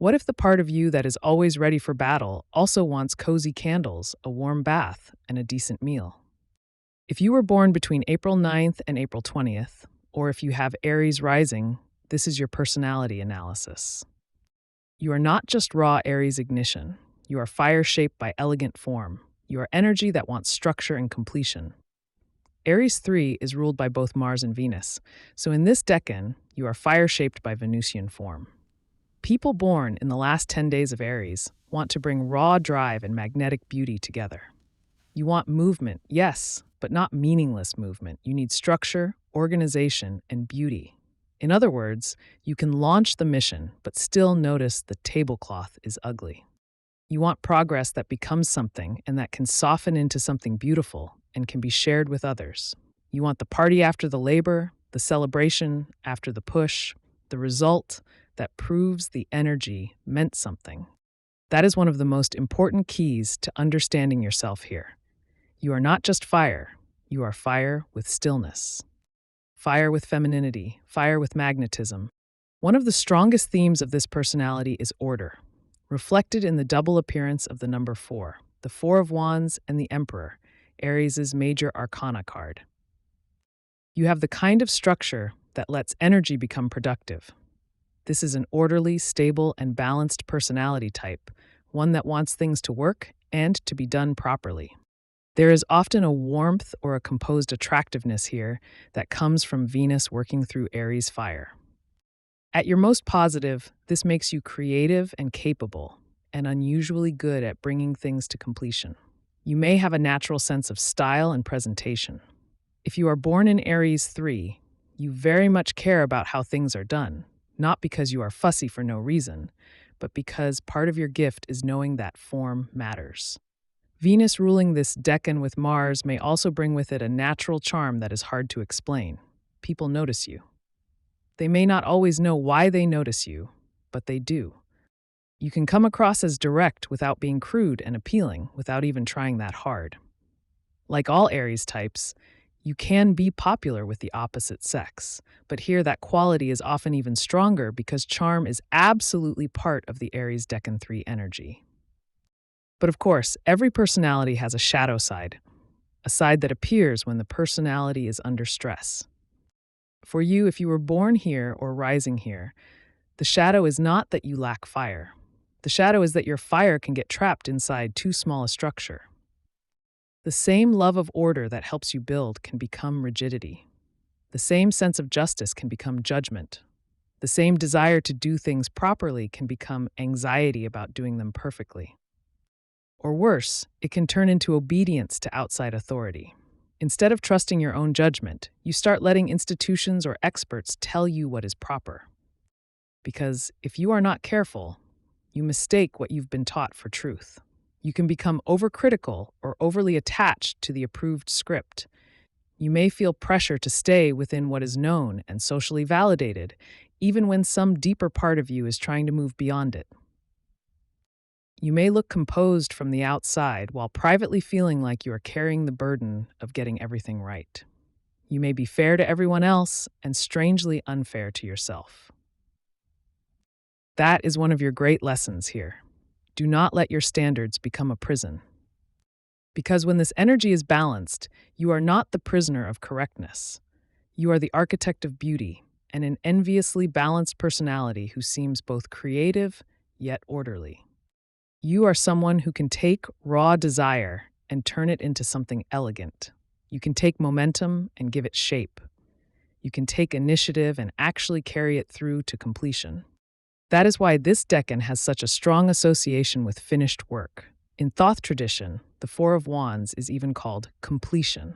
What if the part of you that is always ready for battle also wants cozy candles, a warm bath, and a decent meal? If you were born between April 9th and April 20th, or if you have Aries rising, this is your personality analysis. You are not just raw Aries ignition. You are fire shaped by elegant form. You are energy that wants structure and completion. Aries 3 is ruled by both Mars and Venus, so in this decan, you are fire shaped by Venusian form. People born in the last 10 days of Aries want to bring raw drive and magnetic beauty together. You want movement, yes, but not meaningless movement. You need structure, organization, and beauty. In other words, you can launch the mission, but still notice the tablecloth is ugly. You want progress that becomes something and that can soften into something beautiful and can be shared with others. You want the party after the labor, the celebration after the push, the result that proves the energy meant something. That is one of the most important keys to understanding yourself here. You are not just fire, you are fire with stillness, fire with femininity, fire with magnetism. One of the strongest themes of this personality is order, reflected in the double appearance of the number 4, the Four of Wands and the Emperor, Aries' major arcana card. You have the kind of structure that lets energy become productive. This is an orderly, stable, and balanced personality type, one that wants things to work and to be done properly. There is often a warmth or a composed attractiveness here that comes from Venus working through Aries fire. At your most positive, this makes you creative and capable, and unusually good at bringing things to completion. You may have a natural sense of style and presentation. If you are born in Aries 3, you very much care about how things are done, not because you are fussy for no reason, but because part of your gift is knowing that form matters. Venus ruling this decan with Mars may also bring with it a natural charm that is hard to explain. People notice you. They may not always know why they notice you, but they do. You can come across as direct without being crude and appealing without even trying that hard. Like all Aries types, you can be popular with the opposite sex, but here that quality is often even stronger because charm is absolutely part of the Aries Decan 3 energy. But of course, every personality has a shadow side, a side that appears when the personality is under stress. For you, if you were born here or rising here, the shadow is not that you lack fire. The shadow is that your fire can get trapped inside too small a structure. The same love of order that helps you build can become rigidity. The same sense of justice can become judgment. The same desire to do things properly can become anxiety about doing them perfectly. Or worse, it can turn into obedience to outside authority. Instead of trusting your own judgment, you start letting institutions or experts tell you what is proper. Because if you are not careful, you mistake what you've been taught for truth. You can become overcritical or overly attached to the approved script. You may feel pressure to stay within what is known and socially validated, even when some deeper part of you is trying to move beyond it. You may look composed from the outside while privately feeling like you are carrying the burden of getting everything right. You may be fair to everyone else and strangely unfair to yourself. That is one of your great lessons here. Do not let your standards become a prison. Because when this energy is balanced, you are not the prisoner of correctness. You are the architect of beauty and an enviously balanced personality who seems both creative yet orderly. You are someone who can take raw desire and turn it into something elegant. You can take momentum and give it shape. You can take initiative and actually carry it through to completion. That is why this decan has such a strong association with finished work. In Thoth tradition, the Four of Wands is even called completion.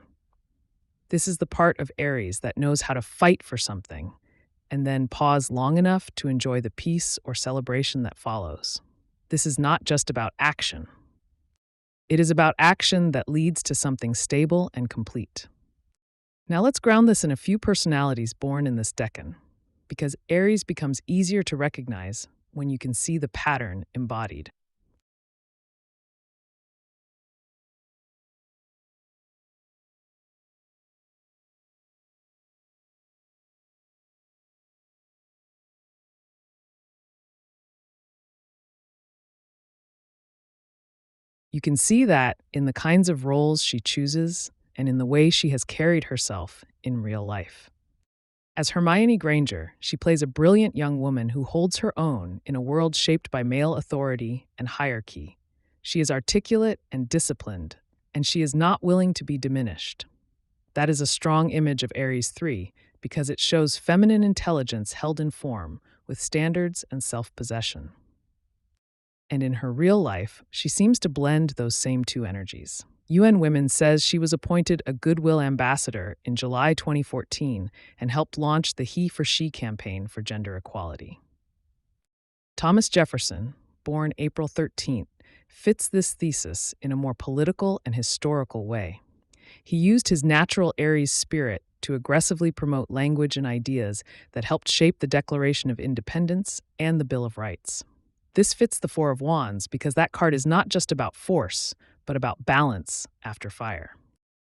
This is the part of Aries that knows how to fight for something and then pause long enough to enjoy the peace or celebration that follows. This is not just about action. It is about action that leads to something stable and complete. Now let's ground this in a few personalities born in this decan, because Aries becomes easier to recognize when you can see the pattern embodied. You can see that in the kinds of roles she chooses and in the way she has carried herself in real life. As Hermione Granger, she plays a brilliant young woman who holds her own in a world shaped by male authority and hierarchy. She is articulate and disciplined, and she is not willing to be diminished. That is a strong image of Aries 3 because it shows feminine intelligence held in form with standards and self-possession. And in her real life, she seems to blend those same two energies. UN Women says she was appointed a Goodwill Ambassador in July 2014 and helped launch the He for She campaign for gender equality. Thomas Jefferson, born April 13th, fits this thesis in a more political and historical way. He used his natural Aries spirit to aggressively promote language and ideas that helped shape the Declaration of Independence and the Bill of Rights. This fits the Four of Wands because that card is not just about force, but about balance after fire.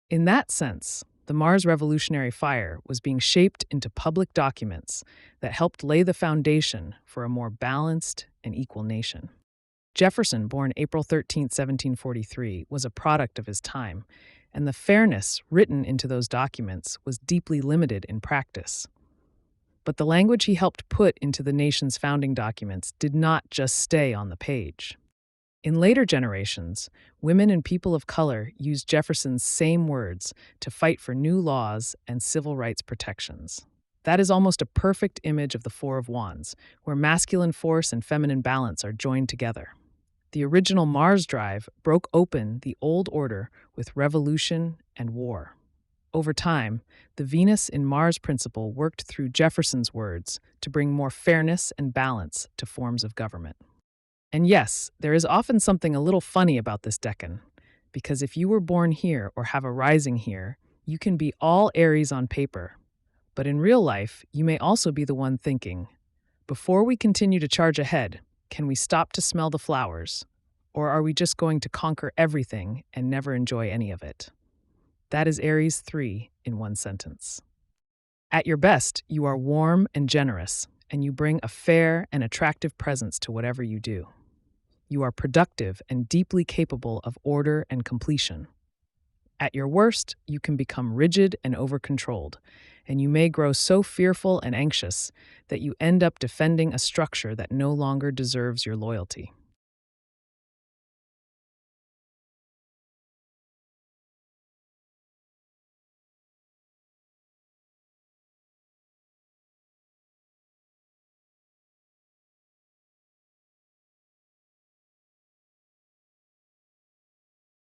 In that sense, the Mars Revolutionary Fire was being shaped into public documents that helped lay the foundation for a more balanced and equal nation. Jefferson, born April 13, 1743, was a product of his time, and the fairness written into those documents was deeply limited in practice. But the language he helped put into the nation's founding documents did not just stay on the page. In later generations, women and people of color used Jefferson's same words to fight for new laws and civil rights protections. That is almost a perfect image of the Four of Wands, where masculine force and feminine balance are joined together. The original Mars drive broke open the old order with revolution and war. Over time, the Venus in Mars principle worked through Jefferson's words to bring more fairness and balance to forms of government. And yes, there is often something a little funny about this decan, because if you were born here or have a rising here, you can be all Aries on paper. But in real life, you may also be the one thinking, before we continue to charge ahead, can we stop to smell the flowers? Or are we just going to conquer everything and never enjoy any of it? That is Aries 3 in one sentence. At your best, you are warm and generous, and you bring a fair and attractive presence to whatever you do. You are productive and deeply capable of order and completion. At your worst, you can become rigid and over-controlled, and you may grow so fearful and anxious that you end up defending a structure that no longer deserves your loyalty.